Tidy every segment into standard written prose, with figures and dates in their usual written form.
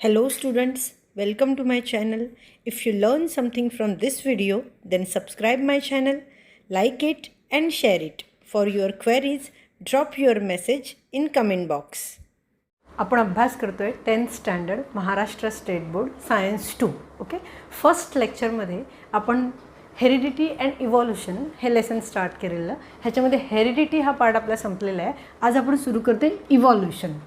Hello students, welcome to my channel. If you learn something from this video, then subscribe my channel, like it and share it. For your queries, drop your message in comment box. आपण अभ्यास करतोय 10th standard Maharashtra state board science 2. Okay, first लेक्चरमध्ये आपण heredity and evolution हे lesson start केलेलं. ह्याच्यामध्ये heredity हा part आपला संपलेला आहे. आज आपण सुरू करतोय इव्हॉल्युशन.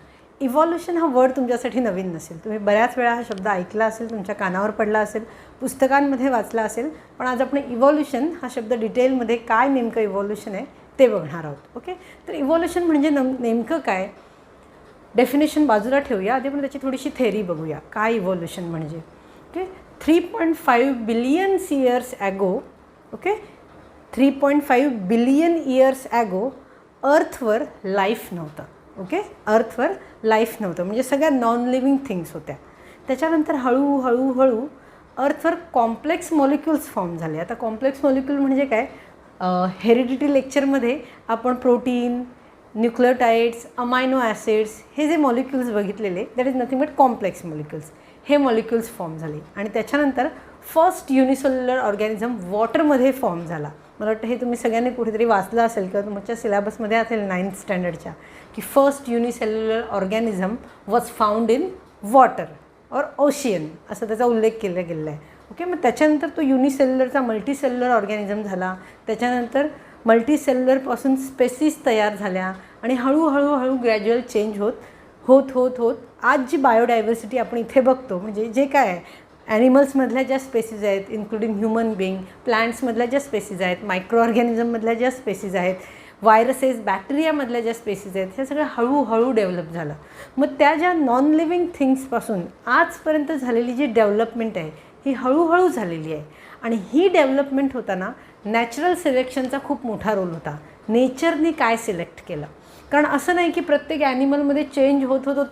इव्हॉल्युशन हा वर्ड तुमच्यासाठी नवीन नसेल, तुम्ही बऱ्याच वेळा हा शब्द ऐकला असेल, तुमच्या कानावर पडला असेल, पुस्तकांमध्ये वाचला असेल, पण आज आपण इव्हॉल्युशन हा शब्द डिटेलमध्ये काय नेमकं इव्हॉल्युशन आहे ते बघणार आहोत. ओके, तर इव्हॉल्युशन म्हणजे नेमकं काय, डेफिनेशन बाजूला ठेवूया, आधी पण त्याची थोडीशी थेरी बघूया काय इव्हॉल्युशन म्हणजे. Okay, 3.5 billion years ago, okay 3.5 billion years ago अर्थवर लाईफ नव्हतं. ओके, अर्थवर लाईफ नव्हतं म्हणजे सगळ्या नॉन लिव्हिंग थिंग्स होत्या. त्याच्यानंतर हळूहळू अर्थवर कॉम्प्लेक्स मॉलिक्युल्स फॉर्म झाले. आता कॉम्प्लेक्स मॉलिक्यूल म्हणजे काय, हेरिडिटी लेक्चरमध्ये आपण प्रोटीन, न्यूक्लियोटाइड्स, अमायनो ॲसिड्स हे जे मॉलिक्युल्स बघितलेले, that is nothing but complex molecules. हे मॉलिक्युल्स फॉर्म झाले आणि त्याच्यानंतर फर्स्ट युनिसेल्युलर ऑर्गॅनिझम वॉटरमध्ये फॉर्म झाला. मला वाटतं हे तुम्ही सगळ्यांनी कुठेतरी वाचलं असेल किंवा तुमच्या सिलेबसमध्ये असेल 9th स्टँडर्डच्या, की first unicellular organism was found in water और ओशियन असं त्याचा उल्लेख केला गेलेला आहे. ओके, मग त्याच्यानंतर तो युनिसेल्युलरचा मल्टीसेल्युलर ऑर्गॅनिझम झाला. त्याच्यानंतर मल्टीसेल्युलरपासून स्पेसीस तयार झाल्या आणि हळूहळू ग्रॅज्युअल चेंज होत आज जी बायोडायव्हर्सिटी आपण इथे बघतो, म्हणजे जे काय आहे, ॲनिमल्समधल्या ज्या स्पेसीज आहेत, इन्क्लुडिंग ह्युमन बिंग, प्लांट्समधल्या ज्या स्पेसीज आहेत, मायक्रो ऑर्गॅनिझममधल्या ज्या स्पेसीज आहेत, व्हायरसेस, बॅक्टेरियामधल्या ज्या स्पेसीज आहेत, हे सगळं हळूहळू डेव्हलप झालं. मग त्या ज्या नॉन लिव्हिंग थिंग्सपासून आजपर्यंत झालेली जी डेव्हलपमेंट आहे ही हळूहळू झालेली आहे. आणि ही डेव्हलपमेंट होताना नॅचरल सिलेक्शनचा खूप मोठा रोल होता. नेचरने काय सिलेक्ट केलं, कारण असं नाही की प्रत्येक ॲनिमलमध्ये चेंज होत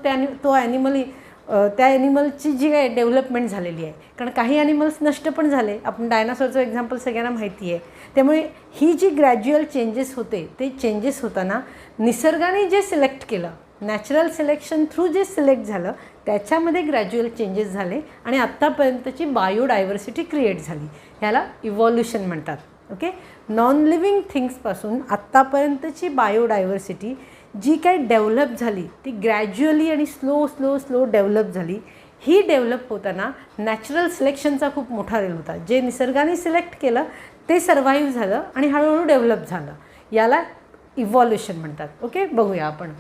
त्या ॲनिमलची जी काय डेव्हलपमेंट झालेली आहे, कारण काही ॲनिमल्स नष्ट पण झाले. आपण डायनासॉरचं एक्झाम्पल सगळ्यांना माहिती आहे. त्यामुळे ही जी ग्रॅज्युअल चेंजेस होते ते चेंजेस होताना निसर्गाने जे सिलेक्ट केलं, नॅचरल सिलेक्शन थ्रू जे सिलेक्ट झालं, त्याच्यामध्ये ग्रॅज्युअल चेंजेस झाले आणि आत्तापर्यंतची बायोडायव्हर्सिटी क्रिएट झाली. ह्याला इव्हॉल्युशन म्हणतात. ओके, नॉन लिव्हिंग थिंग्सपासून आत्तापर्यंतची बायोडायव्हर्सिटी जी काही डेव्हलप झाली ती ग्रॅज्युअली आणि स्लो डेव्हलप झाली. ही डेव्हलप होताना नॅचरल सिलेक्शनचा खूप मोठा रोल होता. जे निसर्गाने सिलेक्ट केलं ते सर्व्हाइव्ह झालं आणि हळूहळू डेव्हलप झालं. याला इव्हॉल्युशन म्हणतात. ओके, बघूया आपण.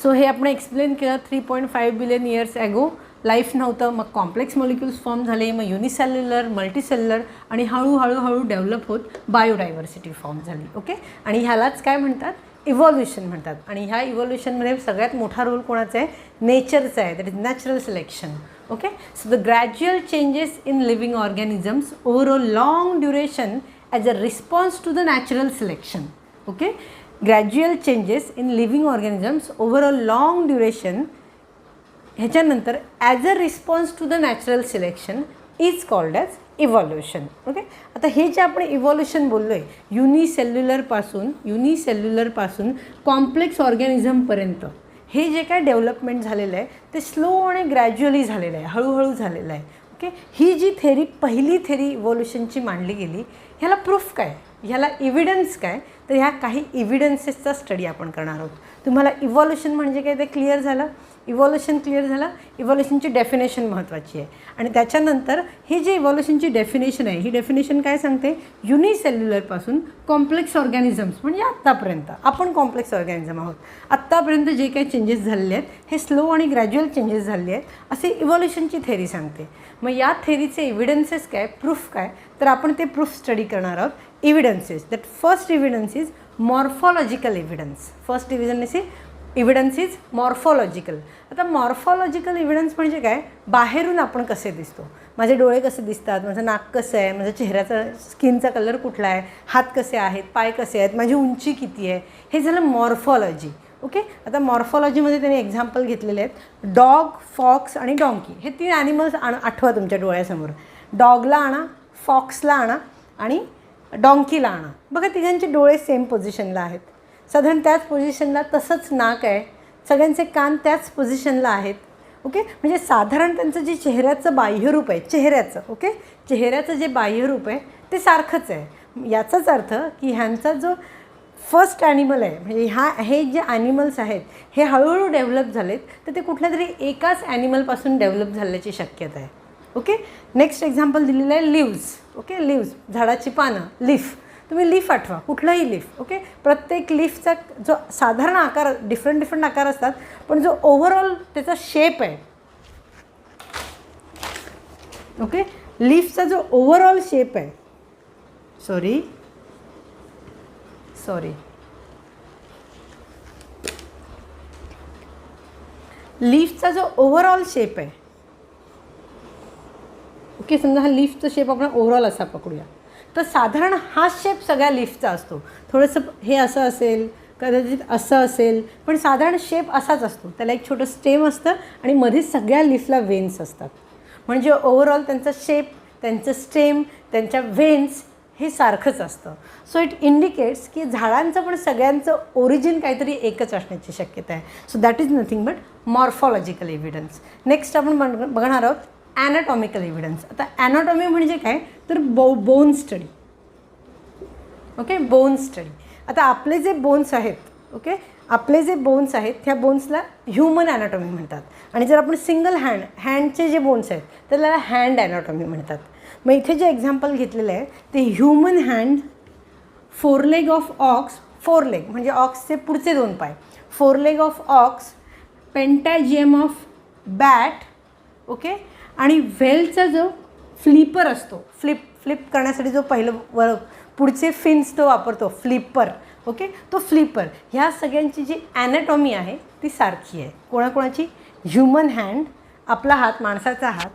सो हे आपण एक्सप्लेन केलं. 3.5 बिलियन इयर्स ॲगो लाईफ नव्हतं, मग कॉम्प्लेक्स मॉलिक्युल्स फॉर्म झाले, मग युनिसेल्युलर, मल्टीसेल्युलर आणि हळूहळू डेव्हलप होत बायोडायव्हर्सिटी फॉर्म झाली. ओके, आणि ह्यालाच काय म्हणतात, इव्हॉल्युशन म्हणतात. आणि ह्या इव्हॉल्युशनमध्ये सगळ्यात मोठा रोल कोणाचा आहे, नेचरचा आहे, that is natural selection. Okay, so the gradual changes in living organisms over a long duration as a response to the natural selection. Okay, gradual changes in living organisms over a long duration, ह्याच्यानंतर as a response to the natural selection is called as evolution. Okay, आता हे जे आपण evolution बोललो आहे, युनिसेल्युलरपासून complex ऑर्गॅनिझमपर्यंत हे जे काय डेव्हलपमेंट झालेलं आहे ते स्लो आणि ग्रॅज्युअली झालेलं आहे, हळूहळू झालेलं आहे. ओके, ही जी पहिली थेरी इव्हॉल्युशनची मांडली गेली, ह्याला प्रूफ काय, ह्याला इव्हिडन्स काय, तर ह्या काही इव्हिडन्सेसचा स्टडी आपण करणार आहोत. तुम्हाला इव्हॉल्युशन म्हणजे काय ते क्लिअर झालं, इव्हॉल्युशन क्लिअर झालं. इव्हॉल्युशनची डेफिनेशन महत्त्वाची आहे आणि त्याच्यानंतर ही जी इव्हॉल्युशनची डेफिनेशन आहे, ही डेफिनेशन काय सांगते, युनिसेल्युलरपासून कॉम्प्लेक्स ऑर्गॅनिझम्स म्हणजे आत्तापर्यंत आपण कॉम्प्लेक्स ऑर्गॅनिझम आहोत, आत्तापर्यंत जे काही चेंजेस झालेले आहेत हे स्लो आणि ग्रॅज्युअल चेंजेस झाले आहेत असे इव्हॉल्युशनची थेरी सांगते. मग या थेरीचे इव्हिडन्सेस काय, प्रूफ काय, तर आपण ते प्रूफ स्टडी करणार आहोत. Evidences, that first evidence is morphological evidence. First evidence is morphological. आता मॉर्फॉलॉजिकल इव्हिडन्स म्हणजे काय, बाहेरून आपण कसे दिसतो, माझे डोळे कसे दिसतात, माझं नाक कसं आहे, माझ्या चेहऱ्याचा स्किनचा कलर कुठला आहे, हात कसे आहेत, पाय कसे आहेत, माझी उंची किती आहे, हे झालं मॉर्फॉलॉजी. ओके, आता मॉर्फॉलॉजीमध्ये त्यांनी एक्झाम्पल घेतलेले आहेत. डॉग, फॉक्स आणि डॉंकी हे 3 ॲनिमल्स आठवा तुमच्या डोळ्यासमोर. डॉगला आणा, फॉक्सला आणा आणि डॉंकीला आणा. बघा, तिघांचे डोळे सेम पोझिशनला आहेत, साधारण त्याच पोझिशनला तसंच नाक आहे, सगळ्यांचे कान त्याच पोझिशनला आहेत. ओके. म्हणजे साधारण त्यांचं जे चेहऱ्याचं बाह्यरूप आहे, चेहऱ्याचं ओके, चेहऱ्याचं जे बाह्यरूप आहे ते सारखंच आहे. याचाच अर्थ की ह्यांचा जो फर्स्ट ॲनिमल आहे, म्हणजे हे जे ॲनिमल्स आहेत हे हळूहळू डेव्हलप झालेत, तर ते कुठल्या तरी एकाच ॲनिमलपासून डेव्हलप झाल्याची शक्यता आहे. ओके. नेक्स्ट एक्झाम्पल दिलेलं आहे लिव्ज. ओके, लिव्ज झाडाची पानं, लीफ. तुम्ही लीफ आठवा, कुठलंही लीफ. ओके. प्रत्येक लीफचा जो साधारण आकार, डिफरंट आकार असतात, पण जो ओव्हरऑल त्याचा शेप आहे, ओके, लीफचा जो ओव्हरऑल शेप आहे, सॉरी लीफचा जो ओव्हरऑल शेप आहे, ओके, समजा हा लीफचा शेप आपण ओव्हरऑल असा पकडूया, तर साधारण हा शेप सगळ्या लीफचा असतो. थोडंसं हे असं असेल, कदाचित असं असेल, पण साधारण शेप असाच असतो. त्याला एक छोटं स्टेम असतं आणि मध्ये सगळ्या लीफला वेन्स असतात. म्हणजे ओव्हरऑल त्यांचा शेप, त्यांचं स्टेम, त्यांच्या वेन्स हे सारखंच असतं. सो इट इंडिकेट्स की झाडांचं पण सगळ्यांचं ओरिजिन काहीतरी एकच असण्याची शक्यता आहे. So that is nothing but morphological evidence. Next आपण बघणार आहोत ॲनाटॉमिकल एव्हिडन्स. आता ॲनाटॉमी म्हणजे काय, तर bone study. Okay, bone study. आता आपले जे बोन्स आहेत, ओके, आपले जे बोन्स आहेत ह्या बोन्सला ह्युमन ॲनाटॉमी म्हणतात. आणि जर आपण सिंगल हँडचे जे बोन्स आहेत तर त्याला हँड ॲनाटॉमी म्हणतात. मग इथे जे एक्झाम्पल घेतलेलं आहे ते human hand, foreleg of ox, foreleg म्हणजे ऑक्सचे पुढचे 2 पाय, foreleg of ox, patagium of bat, okay, आणि व्हेलचा जो फ्लिपर असतो, फ्लिप करण्यासाठी जो पहिलं पुढचे फिन्स तो वापरतो, फ्लिपर, ओके, तो फ्लिपर. ह्या सगळ्यांची जी ॲनाटॉमी आहे ती सारखी आहे. कोणाकोणाची, ह्युमन हँड, आपला हात, माणसाचा हात,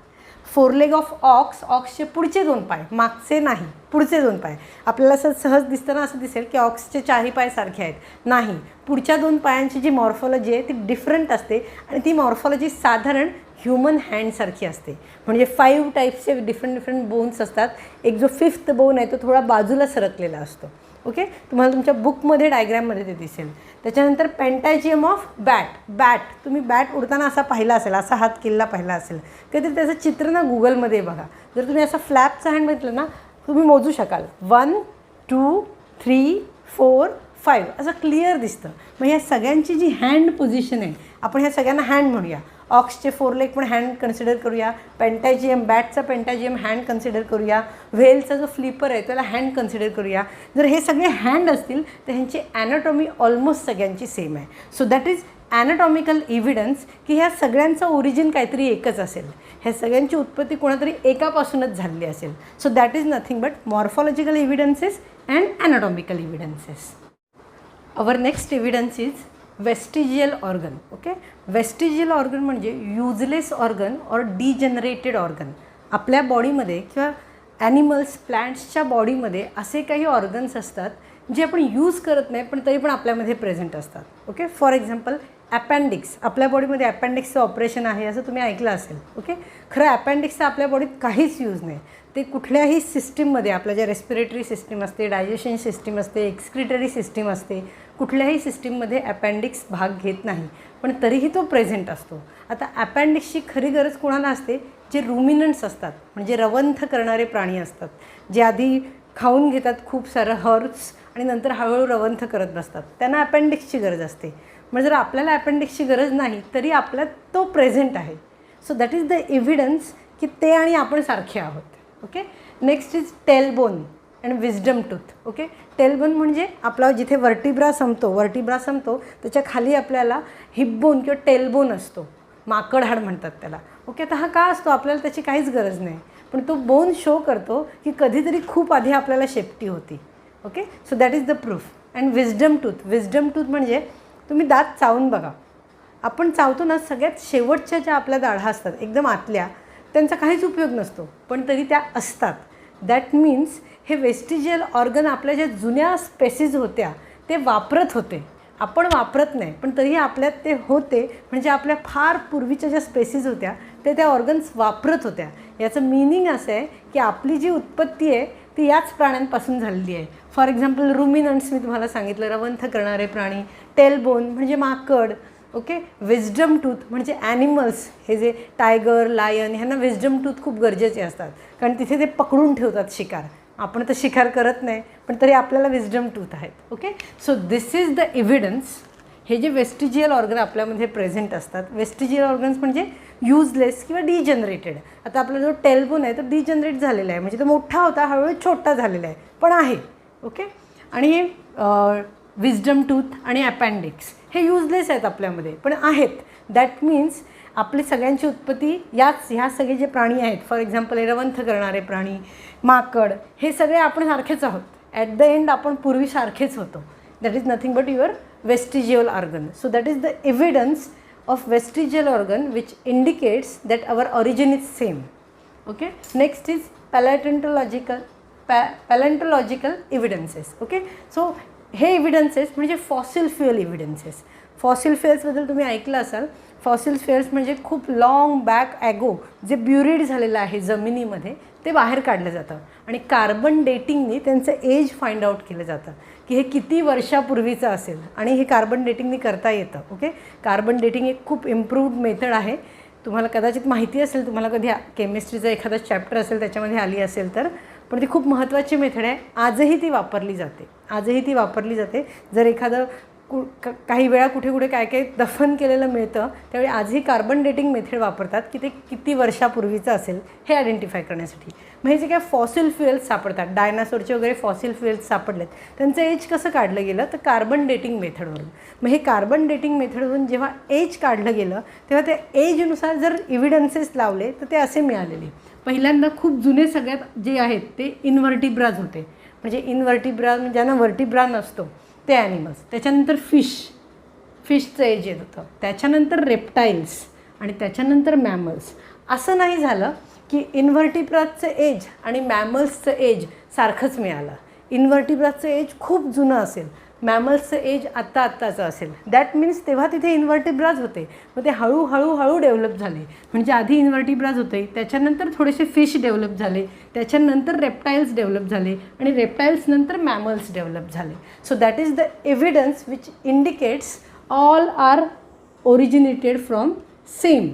फोरलेग ऑफ ऑक्स, ऑक्सचे पुढचे 2 पाय, मागचे नाही, पुढचे 2 पाय. आपल्याला असं सहज दिसताना असं दिसेल की ऑक्सचे 4ही पाय सारखे आहेत, नाही, पुढच्या 2 पायांची जी मॉर्फॉलॉजी आहे ती डिफरंट असते आणि ती मॉर्फॉलॉजी साधारण ह्युमन हँडसारखी असते. म्हणजे 5 टाईप्सचे डिफरंट बोन्स असतात. एक जो 5th बोन आहे तो थोडा बाजूला सरकलेला असतो. ओके, तुम्हाला तुमच्या बुकमध्ये डायग्रॅममध्ये ते दिसेल. त्याच्यानंतर पेंटॅजियम ऑफ बॅट, तुम्ही बॅट उडताना असा पाहिला असेल, असा हात केलेला पाहिला असेल, कधीतरी त्याचं चित्र ना गुगलमध्ये बघा. जर तुम्ही असा फ्लॅपचा हँड बघितलं ना, तुम्ही मोजू शकाल 1 2 3 4 5 असं क्लिअर दिसतं. मग ह्या सगळ्यांची जी हँड पोझिशन आहे, आपण ह्या सगळ्यांना हँड म्हणूया. ऑक्सचे 4 लेग पण हँड कन्सिडर करूया, बॅटचा पेंटॅजियम हँड कन्सिडर करूया, व्हेलचा जो फ्लिपर आहे त्याला हँड कन्सिडर करूया. जर हे सगळे हँड असतील तर ह्यांची ॲनाटॉमी ऑलमोस्ट सगळ्यांची सेम आहे. सो दॅट इज ॲनाटॉमिकल एव्हिडन्स की ह्या सगळ्यांचं ओरिजिन काहीतरी एकच असेल, ह्या सगळ्यांची उत्पत्ती कोणातरी एकापासूनच झालेली असेल. So that is nothing but morphological evidences and anatomical evidences. Our next evidence is vestigial organ. Okay, vestigial organ म्हणजे युजलेस ऑर्गन और डिजनरेटेड ऑर्गन. आपल्या बॉडीमध्ये किंवा ॲनिमल्स, प्लॅन्ट्सच्या बॉडीमध्ये असे काही ऑर्गन्स असतात जे आपण यूज करत नाही पण तरी पण आपल्यामध्ये प्रेझेंट असतात. Okay, for example appendix. आपल्या बॉडीमध्ये ॲपेंडिक्सचं ऑपरेशन आहे असं तुम्ही ऐकलं असेल. ओके, खरं ॲपेंडिक्सचं आपल्या बॉडीत काहीच यूज नाही. ते कुठल्याही सिस्टीममध्ये, आपल्या ज्या रेस्पिरेटरी सिस्टीम असते, डायजेशन सिस्टीम असते, एक्सक्रिटरी सिस्टीम असते, कुठल्याही सिस्टीममध्ये अपेंडिक्स भाग घेत नाही पण तरीही तो प्रेझेंट असतो. आता अपेंडिक्सची खरी गरज कोणाला असते, जे रुमिनंट्स असतात म्हणजे रवंथ करणारे प्राणी असतात, जे आधी खाऊन घेतात खूप सारं हर्ब्स आणि नंतर हळूहळू रवंथ करत बसतात, त्यांना अपेंडिक्सची गरज असते. म्हणजे जर आपल्याला अपेंडिक्सची गरज नाही तरी आपल्यात तो प्रेझेंट आहे. So that is the evidence की ते आणि आपण सारखे आहोत. Okay, next is tailbone and wisdom tooth. Okay, tailbone म्हणजे आपला जिथे वर्टिब्रा संपतो त्याच्या खाली आपल्याला हिपबोन किंवा टेलबोन असतो, माकड हाड म्हणतात त्याला. ओके, तर हा का असतो, आपल्याला त्याची काहीच गरज नाही पण तो बोन शो करतो की कधीतरी खूप आधी आपल्याला शेपटी होती. Okay, so that is the proof. And wisdom tooth म्हणजे तुम्ही दात चावून बघा, आपण चावतो ना, सगळ्यात शेवटच्या ज्या आपल्या दाढा असतात एकदम आतल्या, त्यांचा काहीच उपयोग नसतो पण तरी त्या असतात. दॅट मीन्स हे वेस्टिजियल ऑर्गन आपल्या ज्या जुन्या स्पेसीज होत्या ते वापरत होते, आपण वापरत नाही पण तरीही आपल्यात ते होते. म्हणजे आपल्या फार पूर्वीच्या ज्या स्पेसीज होत्या ते त्या ऑर्गन्स वापरत होत्या. याचं मिनिंग असं आहे की आपली जी उत्पत्ती आहे ती याच प्राण्यांपासून झालेली आहे. फॉर एक्झाम्पल रुमिनंट्स मी तुम्हाला सांगितलं, रवंथ करणारे प्राणी. टेलबोन म्हणजे माकड. ओके. विजडम टूथ म्हणजे ॲनिमल्स, हे जे टायगर, लायन, ह्यांना विजडम टूथ खूप गरजेचे असतात, कारण तिथे ते पकडून ठेवतात शिकार. आपण तर शिकार करत नाही, पण तरी आपल्याला विजडम टूथ आहेत. Okay. So this is the evidence. हे जे वेस्टिजियल ऑर्गन आपल्यामध्ये प्रेझेंट असतात, वेस्टिजियल ऑर्गन्स म्हणजे यूजलेस किंवा डिजनरेटेड. आता आपला जो टेलबोन आहे तो डिजनरेट झालेला आहे, म्हणजे तो मोठा होता, हळूहळू छोटा झालेला आहे, पण आहे. ओके. आणि हे विजडम टूथ आणि अपेंडिक्स हे यूजलेस आहेत आपल्यामध्ये, पण आहेत. दॅट मीन्स आपली सगळ्यांची उत्पत्ती ह्या सगळे जे प्राणी आहेत, फॉर एक्झाम्पल रवंथ करणारे प्राणी, माकड, हे सगळे आपण सारखेच आहोत. ॲट द एंड आपण पूर्वी सारखेच होतो. That is nothing but your vestigial organ. So that is the evidence of vestigial organ which indicates that our origin is same. Okay. Next is paleontological evidences. Okay. So हे evidences म्हणजे fossil fuel evidences. Fossil फ्युएल्सबद्दल तुम्ही ऐकलं असाल. Fossil fuels म्हणजे खूप long back ago जे ब्युरिड झालेलं आहे जमिनीमध्ये, ते बाहेर काढलं जातं आणि कार्बन डेटिंगनी त्यांचं एज फाइंड आउट केलं जातं की हे किती वर्षापूर्वीचं असेल, आणि हे कार्बन डेटिंगनी करता येतं. ओके. कार्बन डेटिंग एक खूप इम्प्रूव्ड मेथड आहे. तुम्हाला कदाचित माहिती असेल, तुम्हाला कधी केमिस्ट्रीचा एखादा चॅप्टर असेल त्याच्यामध्ये आली असेल तर, पण ती खूप महत्त्वाची मेथड आहे. आजही ती वापरली जाते. जर एखादं काही वेळा कुठे कुठे काय काय दफन केलेलं मिळतं, त्यावेळी आजही कार्बन डेटिंग मेथड वापरतात की ते किती वर्षापूर्वीचं असेल हे आयडेंटिफाय करण्यासाठी. मग हे जे काय फॉसिल फ्युएल्स सापडतात, डायनासोरचे वगैरे फॉसिल फ्युएल्स सापडलेत, त्यांचं एज कसं काढलं गेलं तर कार्बन डेटिंग मेथडवरून. मग हे कार्बन डेटिंग मेथडवरून जेव्हा एज काढलं गेलं तेव्हा त्या एजनुसार जर इव्हिडन्सेस लावले तर ते असे मिळालेले. पहिल्यांदा खूप जुने सगळ्यात जे आहेत ते इनव्हर्टिब्राज होते, म्हणजे इनव्हर्टिब्रा ज्यांना व्हर्टिब्रा नसतो ते ॲनिमल्स. त्याच्यानंतर फिशचं एज येत होतं, त्याच्यानंतर रेप्टाईल्स, आणि त्याच्यानंतर मॅमल्स. असं नाही झालं की इन्व्हर्टिब्राजचं एज आणि मॅमल्सचं एज सारखंच मिळालं. इन्व्हर्टिब्राजचं एज खूप जुनं असेल, मॅमल्सचं एज आत्ताचं असेल. दॅट मीन्स तेव्हा तिथे इन्व्हर्टिब्राज होते, मग ते हळूहळू डेव्हलप झाले. म्हणजे आधी इन्व्हर्टिब्राज होते, त्याच्यानंतर थोडेसे फिश डेव्हलप झाले, त्याच्यानंतर रेप्टाईल्स डेव्हलप झाले, आणि रेप्टाईल्स नंतर मॅमल्स डेव्हलप झाले. So that is the evidence which indicates all are originated from same.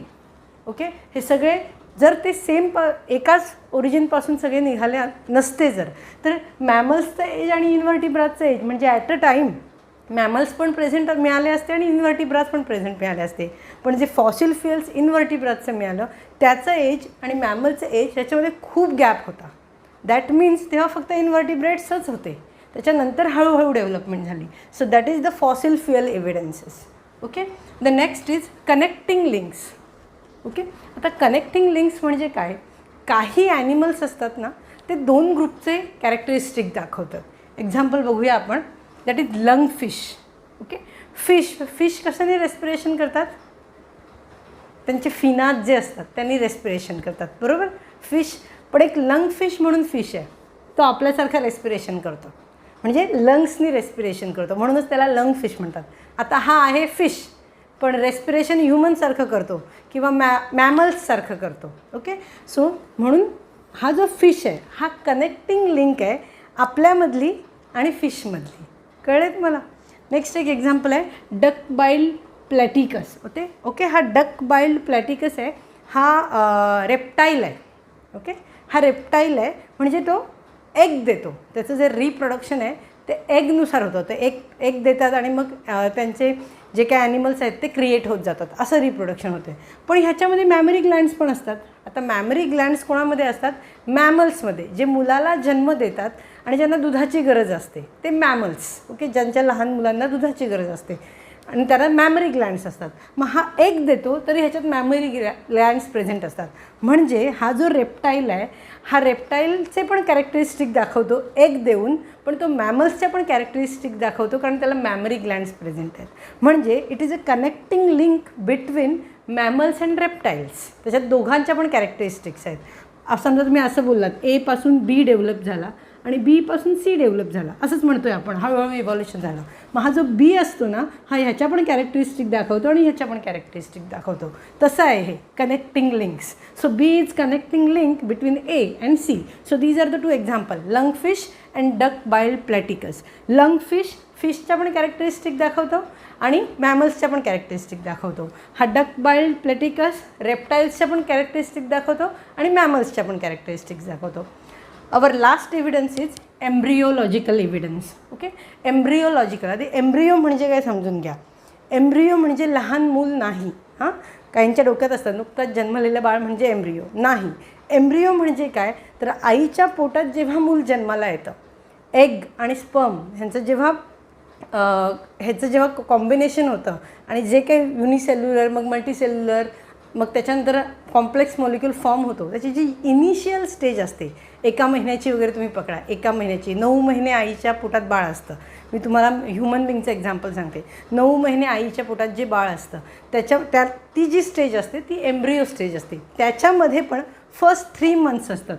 Okay. हे सगळे जर ते सेम एकाच ओरिजिनपासून सगळे निघाले नसते जर, तर मॅमल्सचं एज आणि इन्व्हर्टिब्राजचं एज म्हणजे ॲट अ टाईम मॅमल्स पण प्रेझेंट मिळाले असते आणि इन्व्हर्टिब्राज पण प्रेझेंट मिळाले असते. पण जे फॉसिल फ्युएल्स इन्व्हर्टिब्राजचं मिळालं त्याचं एज आणि मॅमलचं एज याच्यामध्ये खूप गॅप होता. दॅट मीन्स तेव्हा फक्त इन्व्हर्टिब्रेट्सच होते, त्याच्यानंतर हळूहळू डेव्हलपमेंट झाली. So that is the fossil fuel evidences. Okay. The next is connecting links. Okay. आता कनेक्टिंग लिंक्स म्हणजे काय? काही ॲनिमल्स असतात ना, ते दोन ग्रुपचे कॅरेक्टरिस्टिक दाखवतात. एक्झाम्पल बघूया आपण. That is lung fish. Okay. Fish कशाने रेस्पिरेशन करतात? त्यांचे फिनात जे असतात त्यांनी रेस्पिरेशन करतात, बरोबर. फिश, पण एक लंग फिश म्हणून फिश आहे, तो आपल्यासारखा रेस्पिरेशन करतो, म्हणजे लंग्सनी रेस्पिरेशन करतो, म्हणूनच त्याला लंग फिश म्हणतात. आता हा आहे फिश, पण रेस्पिरेशन ह्युमनसारखं करतो किंवा मॅमल्ससारखं करतो. ओके. सो म्हणून हा जो फिश आहे हा कनेक्टिंग लिंक आहे आपल्यामधली आणि फिशमधली. कळेल मला. नेक्स्ट एक एक्झाम्पल आहे डक बाइल्ड प्लॅटिकस. ओके. हा डक बाइल्ड प्लॅटिकस आहे, हा रेप्टाईल आहे. ओके. हा रेप्टाईल आहे म्हणजे तो एग देतो. त्याचं जे रिप्रोडक्शन आहे ते एगनुसार होतं. ते एग देतात आणि मग त्यांचे जे काही ॲनिमल्स आहेत ते क्रिएट होत जातात, असं रिप्रोडक्शन होते. पण ह्याच्यामध्ये मॅमरी ग्लँड्स पण असतात. आता मॅमरी ग्लँड्स कोणामध्ये असतात? मॅमल्समध्ये. जे मुलाला जन्म देतात आणि ज्यांना दुधाची गरज असते ते मॅमल्स. ओके. ज्यांच्या लहान मुलांना दुधाची गरज असते आणि त्याला मॅमरी ग्लँड्स असतात. मग हा एग देतो तरी ह्याच्यात मॅमरी ग्लँड्स प्रेझेंट असतात. म्हणजे हा जो रेप्टाईल आहे हा रेप्टाईलचे पण कॅरेक्टरिस्टिक दाखवतो एग देऊन, पण तो मॅमल्सच्या पण कॅरेक्टरिस्टिक दाखवतो कारण त्याला मॅमरी ग्लँड्स प्रेझेंट आहेत. म्हणजे it is a connecting link between mammals and reptiles. त्याच्यात दोघांच्या पण कॅरेक्टरिस्टिक्स आहेत. समजा तुम्ही असं बोललात ए पासून बी डेव्हलप झाला आणि बीपासून सी डेव्हलप झाला असंच म्हणतोय आपण, हळूहळू इव्हॉल्युशन झालं. मग हा जो बी असतो ना, हा ह्याच्या पण कॅरेक्टरिस्टिक दाखवतो आणि ह्याच्या पण कॅरेक्टरिस्टिक दाखवतो. तसं आहे हे connecting links. So B is connecting link between A and C. So these are the two example, lungfish and duck billed platypus. Lungfish फिशच्या पण कॅरेक्टरिस्टिक दाखवतो आणि मॅमल्सच्या पण कॅरेक्टरिस्टिक दाखवतो. हा डक बाइल्ड प्लॅटिकस रेप्टाईल्सच्या पण कॅरेक्टरिस्टिक दाखवतो आणि मॅमल्सच्या पण कॅरेक्टरिस्टिक्स दाखवतो. Our last evidence is embryological evidence. Okay, embryological. आधी एम्ब्रिओ म्हणजे काय समजून घ्या. एम्ब्रिओ म्हणजे लहान मूल नाही. हां, काहींच्या डोक्यात असतं नुकताच जन्मलेलं बाळ म्हणजे एम्ब्रिओ. नाही, एम्ब्रिओ म्हणजे काय तर आईच्या पोटात जेव्हा मूल जन्माला येतं, एग आणि स्पर्म ह्याचं जेव्हा कॉम्बिनेशन होतं आणि जे काही युनिसेल्युलर मग मल्टीसेल्युलर मग त्याच्यानंतर कॉम्प्लेक्स मॉलिक्यूल फॉर्म होतो, त्याची जी इनिशियल स्टेज असते, 1 महिन्याची वगैरे तुम्ही पकडा, 1 महिन्याची, 9 महिने आईच्या पोटात बाळ असतं. मी तुम्हाला ह्युमन बिंगचं एक्झाम्पल सांगते. 9 महिने आईच्या पोटात जे बाळ असतं ती जी स्टेज असते ती एम्ब्रिओ स्टेज असते. त्याच्यामध्ये पण फर्स्ट 3 मंथ्स असतात.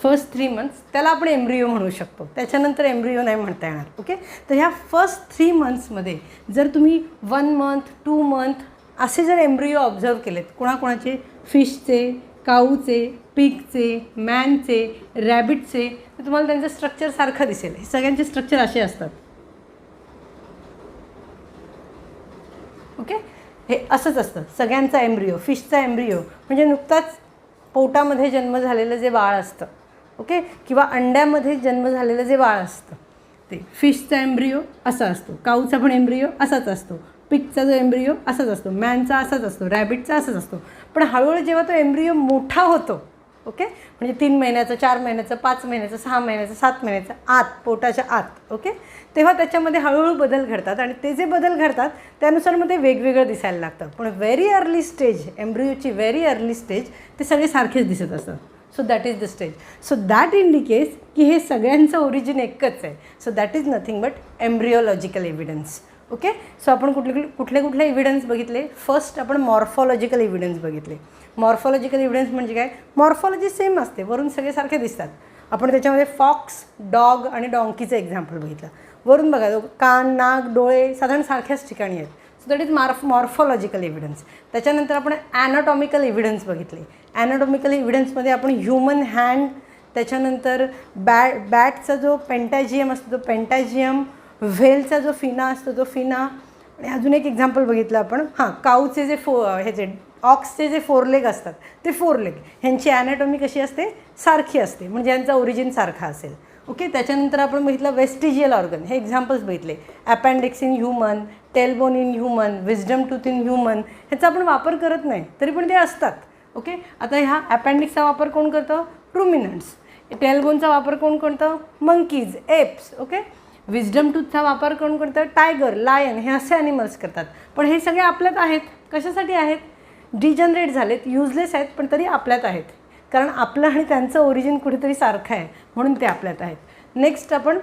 फर्स्ट 3 मंथ्स त्याला आपण एम्ब्रिओ म्हणू शकतो. त्याच्यानंतर एम्ब्रिओ नाही म्हणता येणार. ओके, तर ह्या फर्स्ट 3 मंथ्समध्ये जर तुम्ही 1 मंथ 2 मंथ असे जर एम्ब्रिओ ऑब्झर्व केलेत, कोणाकोणाचे, फिशचे, काऊचे, पिगचे, मॅनचे, रॅबिटचे, तर तुम्हाला त्यांचं स्ट्रक्चर सारखं दिसेल. हे सगळ्यांचे स्ट्रक्चर असे असतात. ओके, हे असंच असतं सगळ्यांचा एम्ब्रिओ. फिशचा एम्ब्रिओ म्हणजे नुकताच पोटामध्ये जन्म झालेलं जे बाळ असतं, ओके, किंवा अंड्यामध्ये जन्म झालेलं जे बाळ असतं ते फिशचा एम्ब्रिओ असा असतो. काऊचा पण एम्ब्रिओ असाच असतो. पिगचा जो एम्ब्रिओ असाच असतो. मॅनचा असाच असतो. रॅबिटचा असाच असतो. पण हळूहळू जेव्हा तो एम्ब्रिओ मोठा होतो, ओके, म्हणजे 3 महिन्याचं, 4 महिन्याचं, 5 महिन्याचं, 6 महिन्याचं, 7 महिन्याचं आत, पोटाच्या आत, ओके, तेव्हा त्याच्यामध्ये हळूहळू बदल घडतात आणि ते जे बदल घडतात त्यानुसार मग ते वेगवेगळं दिसायला लागतं. पण व्हेरी अर्ली स्टेज, एम्ब्रिओची व्हेरी अर्ली स्टेज, ते सगळे सारखेच दिसत असतात. So that is the stage. So that indicates की हे सगळ्यांचं ओरिजिन एकच आहे. So that is nothing but embryological evidence. Okay, so आपण कुठले एव्हिडन्स बघितले. फर्स्ट आपण मॉर्फॉलॉजिकल एव्हिडन्स बघितले. मॉर्फॉलॉजिकल एव्हिडन्स म्हणजे काय, मॉर्फॉलॉजी सेम असते, वरून सगळे सारखे दिसतात. आपण त्याच्यामध्ये फॉक्स, डॉग आणि डॉंकीचं एक्झाम्पल बघितलं. वरून बघा, कान, नाक, डोळे साधारण सारख्याच ठिकाणी आहेत. So that is morphological evidence. त्याच्यानंतर आपण ॲनाटॉमिकल एव्हिडन्स बघितले. ॲनाटॉमिकल एव्हिडन्समध्ये आपण ह्युमन हँड, त्याच्यानंतर बॅटचा जो पेंटॅजियम असतो तो पेंटॅजियम, व्हेलचा जो फिना असतो तो फिना, आणि अजून एक एक्झाम्पल बघितलं आपण, काऊचे जे ह्याचे ऑक्सचे जे 4 लेग असतात ते 4 लेग, ह्यांची ॲनाटॉमी कशी असते, सारखी असते, म्हणजे यांचा ओरिजिन सारखा असेल. ओके, त्याच्यानंतर आपण बघितलं वेस्टिजियल ऑर्गन. हे एक्झाम्पल्स बघितले. Appendix in human, tailbone in human, wisdom tooth in human. ह्याचा आपण वापर करत नाही तरी पण ते असतात. ओके, आता ह्या अपेंडिक्सचा वापर कोण करतं, रुमिनंट्स. टेलबोनचा वापर कोण करतं, मंकीज, एप्स. ओके, विजडम टूथचा वापर कोण करतं, टायगर, लायन, हे असे ॲनिमल्स करतात. पण हे सगळे आपल्यात आहेत. कशासाठी आहेत, डिजनरेट झालेत, युजलेस आहेत, पण तरी आपल्यात आहेत. कारण आपलं आणि त्यांचं ओरिजिन कुठेतरी सारखं आहे म्हणून ते आपल्यात आहेत. नेक्स्ट आपण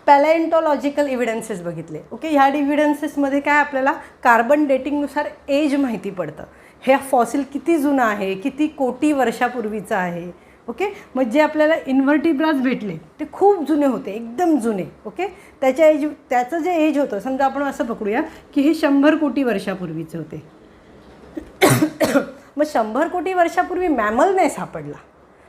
पॅलेंटॉलॉजिकल एव्हिडन्सेस बघितले. ओके, ह्या एव्हिडन्सेसमध्ये काय आपल्याला कार्बन डेटिंगनुसार एज माहिती पडतं. हे फॉसिल किती जुनं आहे, किती कोटी वर्षापूर्वीचं आहे. ओके, मग जे आपल्याला इन्व्हर्टिब्राज भेटले ते खूप जुने होते, एकदम जुने. ओके, त्याचं जे एज होतं, समजा आपण असं पकडूया की हे 100 कोटी वर्षापूर्वीचे होते. मग 100 कोटी वर्षापूर्वी मॅमल नाही सापडला,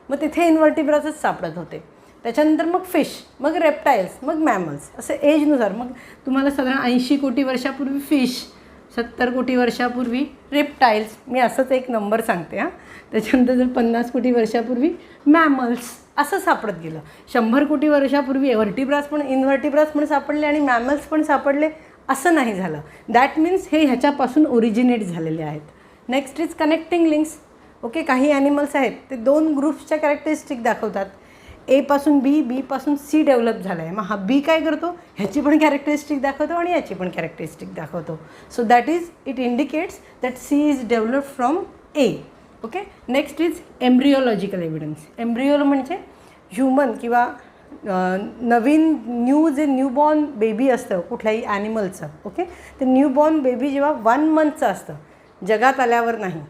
मग तिथे इन्व्हर्टिब्राजच सापडत होते. त्याच्यानंतर मग फिश, मग रेप्टाईल्स, मग मॅमल्स, असं एजनुसार. मग तुम्हाला साधारण 80 कोटी वर्षापूर्वी फिश, 70 कोटी वर्षापूर्वी रेप्टाईल्स, मी असंच एक नंबर सांगते हां. त्याच्यानंतर जर 50 कोटी वर्षापूर्वी मॅमल्स, असं सापडत गेलं. 100 कोटी वर्षापूर्वी इन्व्हर्टिब्राज पण सापडले आणि मॅमल्स पण सापडले, असं नाही झालं. दॅट मीन्स हे ह्याच्यापासून ओरिजिनेट झालेले आहेत. Next is connecting links. Okay, काही ॲनिमल्स आहेत ते 2 ग्रुप्सच्या कॅरेक्टरिस्टिक दाखवतात. ए पासून बी, बी पासून सी डेव्हलप झाला आहे. मग हा बी काय करतो, ह्याची पण कॅरेक्टरिस्टिक दाखवतो आणि याची पण कॅरेक्टरिस्टिक दाखवतो. So that is it indicates that C is develop from A. Okay, next is embryological evidence. एम्ब्रिओल म्हणजे ह्युमन किंवा जे न्यूबॉर्न बेबी असतं कुठल्याही ॲनिमलचं. ओके, ते न्यूबॉर्न बेबी जेव्हा 1 मंथचं असतं, जगात आल्यावर नाही,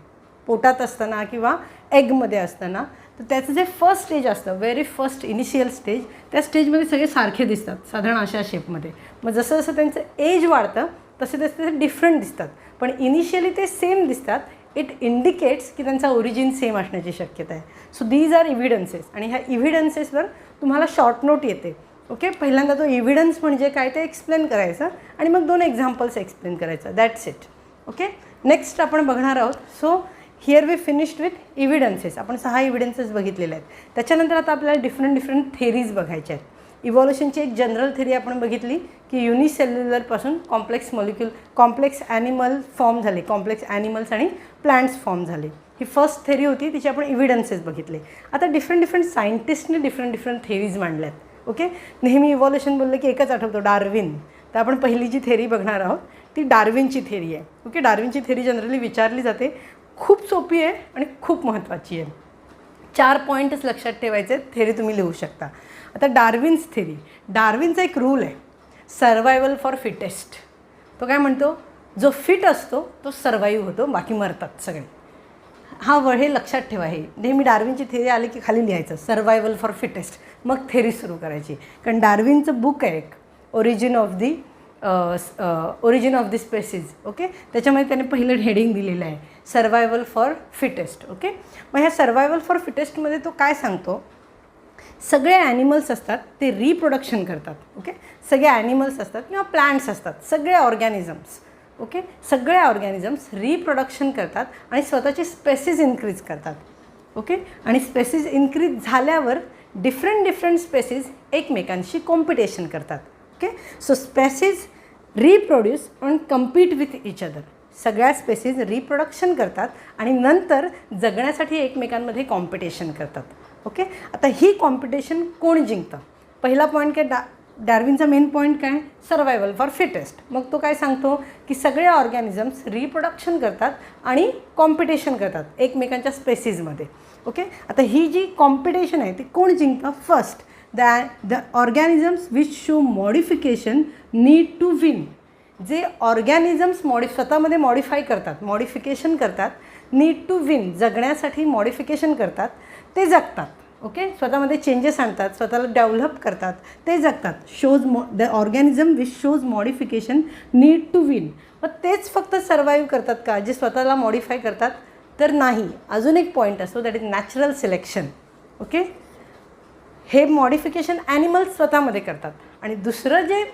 पोटात असताना किंवा एगमध्ये असताना, तर त्याचं जे फर्स्ट स्टेज असतं, व्हेरी फर्स्ट इनिशियल स्टेज, त्या स्टेजमध्ये सगळे सारखे दिसतात साधारण अशा शेपमध्ये. मग जसं जसं त्यांचं एज वाढतं तसे तसे ते डिफरंट दिसतात, पण इनिशियली ते सेम दिसतात. इट इंडिकेट्स की त्यांचा ओरिजिन सेम असण्याची शक्यता आहे. सो दीज आर इव्हिडन्सेस, आणि ह्या इव्हिडन्सेसवर तुम्हाला शॉर्ट नोट येते. ओके, पहिल्यांदा तो इव्हिडन्स म्हणजे काय ते एक्सप्लेन करायचं आणि मग 2 एक्झाम्पल्स एक्सप्लेन करायचं. That's it. ओके, नेक्स्ट आपण बघणार आहोत. So here we finished with evidences. आपण 6 इव्हिडन्सेस बघितलेले आहेत. त्याच्यानंतर आता आपल्याला डिफरंट थेरीज बघायच्या आहेत. इव्हॉल्युशनची एक जनरल थेरी आपण बघितली की युनिसेल्युलरपासून कॉम्प्लेक्स ॲनिमल फॉर्म झाले, कॉम्प्लेक्स ॲनिमल्स आणि प्लांट्स फॉर्म झाले. ही फर्स्ट थेरी होती, तिचे आपण इव्हिडन्सेस बघितले. आता डिफरंट सायंटिस्टने डिफरंट थेरीज मांडल्यात. ओके, नेहमी इव्हॉल्युशन बोललं की एकच आठवतो, डार्विन. तर आपण पहिली जी थेरी बघणार आहोत ती डार्विनची थेरी आहे. ओके, डार्विनची थेरी जनरली विचारली जाते. खूप सोपी आहे आणि खूप महत्त्वाची आहे. 4 पॉईंटच लक्षात ठेवायचे, थेरी तुम्ही लिहू शकता. आता डार्विन्स थेरी, डार्विनचा एक रूल आहे, सर्वायवल फॉर फिटेस्ट. तो काय म्हणतो, जो फिट असतो तो सर्वाईव्ह होतो, बाकी मरतात सगळे. हा हे लक्षात ठेवा. हे नेहमी डार्विनची थेरी आली की खाली लिहायचं सर्वायवल फॉर फिटेस्ट, मग थेरी सुरू करायची. कारण डार्विनचं बुक आहे एक, origin of the species. Okay, त्याच्यामध्ये त्याने पहिलं हेडिंग दिलेलं आहे सर्वायवल फॉर फिटेस्ट. ओके, मग ह्या सर्वायवल फॉर फिटेस्टमध्ये तो काय सांगतो, सगळे ॲनिमल्स असतात ते रिप्रोडक्शन करतात. ओके, सगळे ॲनिमल्स असतात किंवा प्लांट्स असतात, सगळे ऑर्गॅनिझम्स. ओके, सगळे ऑर्गॅनिझम्स रिप्रोडक्शन करतात आणि स्वतःची स्पेसीज इन्क्रीज करतात. ओके, आणि स्पेसीज इन्क्रीज झाल्यावर डिफरंट स्पेसीज एकमेकांशी कॉम्पिटिशन करतात. Okay, so species reproduce and compete with each other. सगळ्या स्पेसीज रिप्रोडक्शन करतात आणि नंतर जगण्यासाठी एकमेकांमध्ये कॉम्पिटिशन करतात. ओके, आता ही कॉम्पिटिशन कोण जिंकतं? पहिला पॉईंट काय, डार्विनचा मेन पॉईंट काय, सर्वायवल फॉर फिटेस्ट. मग तो काय सांगतो की सगळे ऑर्गॅनिझम्स रिप्रोडक्शन करतात आणि कॉम्पिटिशन करतात एकमेकांच्या स्पेसीजमध्ये. ओके, आता ही जी कॉम्पिटिशन आहे ती कोण जिंकतं? First, the organisms which show modification need to win. जे ऑर्गॅनिझम्स स्वतःमध्ये मॉडिफिकेशन करतात, नीड टू विन, जगण्यासाठी मॉडिफिकेशन करतात, ते जगतात. ओके, स्वतःमध्ये चेंजेस आणतात, स्वतःला डेव्हलप करतात, ते जगतात. The organism which shows modification need to win. मग तेच फक्त सर्वाईव्ह करतात का, जे स्वतःला मॉडिफाय करतात? तर नाही. अजून एक पॉईंट असतो, that is natural selection. Okay, हे मॉडिफिकेशन ॲनिमल्स स्वतःमध्ये करतात आणि दुसरं जे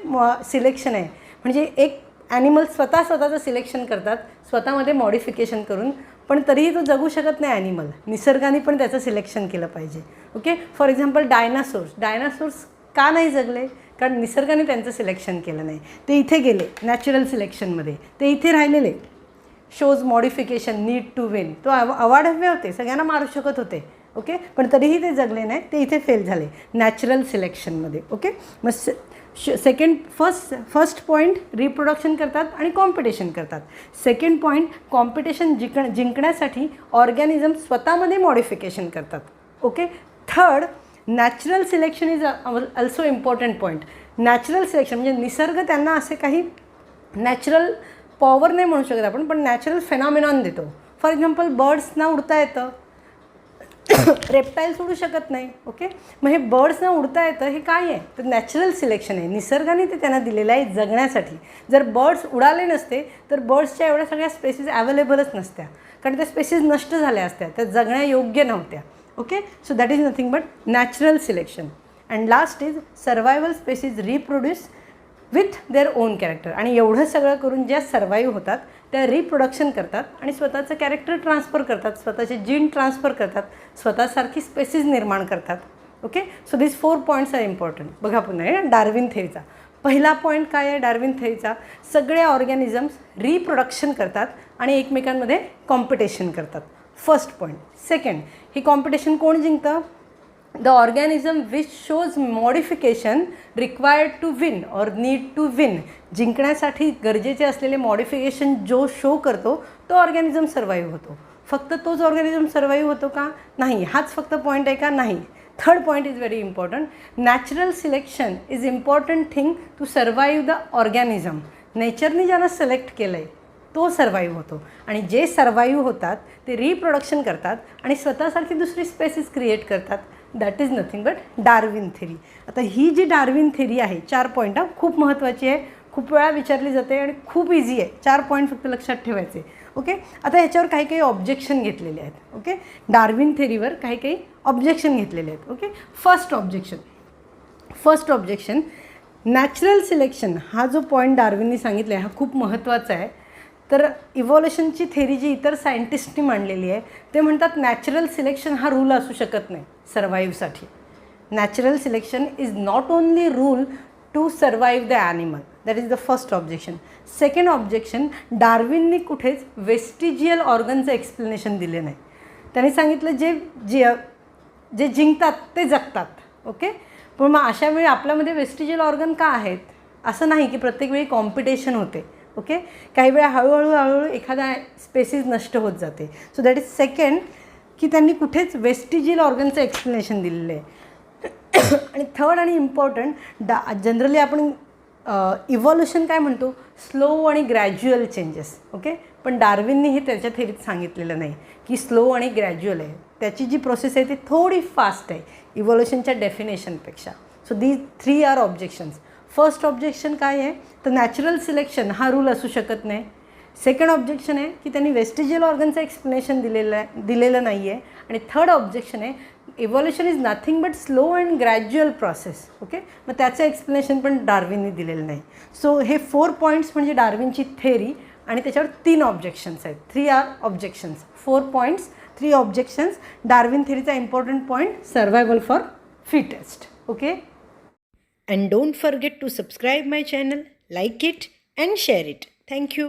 सिलेक्शन आहे म्हणजे एक ॲनिमल स्वतःचं सिलेक्शन करतात स्वतःमध्ये मॉडिफिकेशन करून, पण तरीही तो जगू शकत नाही ॲनिमल. निसर्गाने पण त्याचं सिलेक्शन केलं पाहिजे. ओके, फॉर एक्झाम्पल डायनासोर्स का नाही जगले? कारण निसर्गाने त्यांचं सिलेक्शन केलं नाही. ते इथे गेले नॅचरल सिलेक्शनमध्ये, ते इथे राहिलेले. Shows modification need to win, तो अवाढव्य होते, सगळ्यांना मारू शकत होते. ओके, पण तरीही ते जगले नाही, ते इथे फेल झाले नॅचरल सिलेक्शनमध्ये. ओके, मग फर्स्ट पॉईंट रिप्रोडक्शन करतात आणि कॉम्पिटिशन करतात. सेकंड पॉईंट, कॉम्पिटिशन जिंकण्यासाठी ऑर्गॅनिझम स्वतःमध्ये मॉडिफिकेशन करतात. Okay, third, natural selection is also important point. Natural selection म्हणजे निसर्ग त्यांना असे काही नॅचरल पॉवर नाही म्हणू शकत आपण, पण नॅचरल फेनॉमिनॉन देतो. फॉर एक्झाम्पल बर्ड्सना उडता येतं, रेप्टाईल्स उडू शकत नाही. ओके, मग हे बर्ड्सना उडता येतं, हे काय आहे? तर नॅचरल सिलेक्शन आहे, निसर्गाने ते त्यांना दिलेलं आहे जगण्यासाठी. जर बर्ड्स उडाले नसते तर बर्ड्सच्या एवढ्या सगळ्या स्पेसीज अवेलेबलच नसत्या, कारण त्या स्पेसीज नष्ट झाल्या असत्या, त्या जगण्या योग्य नव्हत्या. Okay, so that is nothing but natural selection. And last is survival species reproduce with their own character. आणि एवढं सगळं करून ज्या सर्वाईव्ह होतात त्या रिप्रोडक्शन करतात आणि स्वतःचं कॅरेक्टर ट्रान्सफर करतात, स्वतःचे जीन ट्रान्सफर करतात, स्वतःसारखी स्पेसीज निर्माण करतात. Okay, so this 4 points are important. बघा पुन्हा डार्विन थेरीचा पहिला पॉईंट काय आहे? डार्विन थेरीचा सगळे ऑर्गॅनिझम्स रिप्रोडक्शन करतात आणि एकमेकांमध्ये कॉम्पिटिशन करतात. First point. सेकंड, ही कॉम्पिटिशन कोण जिंकतं? The organism which shows modification required to win और नीड टू विन. जिंकण्यासाठी गरजेचे असलेले मॉडिफिकेशन जो शो करतो तो ऑर्गॅनिझम सर्वाईव्ह होतो. फक्त तोच ऑर्गॅनिझम सर्वाईव्ह होतो का? नाही. हाच फक्त पॉईंट आहे का? नाही. Third point is very important. Natural selection is important thing to survive the organism. नेचरने ज्यांना सिलेक्ट केलं आहे तो सर्वाईव्ह होतो. आणि जे सर्वाईव्ह होतात ते रिप्रोडक्शन करतात आणि स्वतःसारखी दुसरी स्पेसीस क्रिएट करतात. That is nothing but Darwin theory. आता ही जी डार्विन थेरी आहे, 4 पॉईंट खूप महत्त्वाची आहे, खूप वेळा विचारली जाते आणि खूप इझी आहे. 4 पॉईंट फक्त लक्षात ठेवायचे. ओके, आता ह्याच्यावर काही काही ऑब्जेक्शन घेतलेले आहेत. ओके, डार्विन थेरीवर काही काही ऑब्जेक्शन घेतलेले आहेत. Okay, first objection natural selection हा जो पॉईंट डार्विननी सांगितला आहे हा खूप महत्त्वाचा आहे. तर इव्हॉल्युशनची थेरी जी इतर सायंटिस्टनी मांडलेली आहे ते म्हणतात नॅचरल सिलेक्शन हा रूल असू शकत नाही सर्वाईव्हसाठी. Natural selection is not only rule to survive the animal. That is the first objection. Second objection, डार्विननी कुठेच वेस्टिजियल ऑर्गनचं एक्सप्लेनेशन दिले नाही. त्यांनी सांगितलं जे जिंकतात ते जगतात. ओके, पण मग अशा वेळी आपल्यामध्ये वेस्टिजियल ऑर्गन का आहेत? असं नाही की प्रत्येक वेळी कॉम्पिटिशन होते. ओके, काही वेळा हळूहळू एखादा स्पेसीज नष्ट होत जाते. सो दॅट इज सेकंड की त्यांनी कुठेच वेस्टिजियल ऑर्गनचं एक्सप्लेनेशन दिलेलं आहे. आणि थर्ड आणि इम्पॉर्टंट, जनरली आपण इव्हॉल्युशन काय म्हणतो, स्लो आणि ग्रॅज्युअल चेंजेस. ओके, पण डार्विननी हे त्याच्या थेरीत सांगितलेलं नाही की स्लो आणि ग्रॅज्युअल आहे. त्याची जी प्रोसेस आहे ती थोडी फास्ट आहे इव्हॉल्युशनच्या डेफिनेशनपेक्षा. So these 3 are objections. First objection काय आहे, तर नॅचरल सिलेक्शन हा रूल असू शकत नाही. सेकंड ऑब्जेक्शन आहे की त्यांनी वेस्टिजियल ऑर्गनचं एक्सप्लेनेशन दिलेलं नाही आहे. आणि थर्ड ऑब्जेक्शन आहे evolution is nothing but slow and gradual process. Okay, मग त्याचं एक्सप्लेनेशन पण डार्विननी दिलेलं नाही. सो हे 4 पॉईंट्स म्हणजे डार्विनची थेरी आणि त्याच्यावर 3 ऑब्जेक्शन्स आहेत. 3 are objections. 4 points, 3 objections. Darwin थेरीचा important point, survival for fittest. Okay, And don't forget to subscribe my channel, like it and share it. Thank you.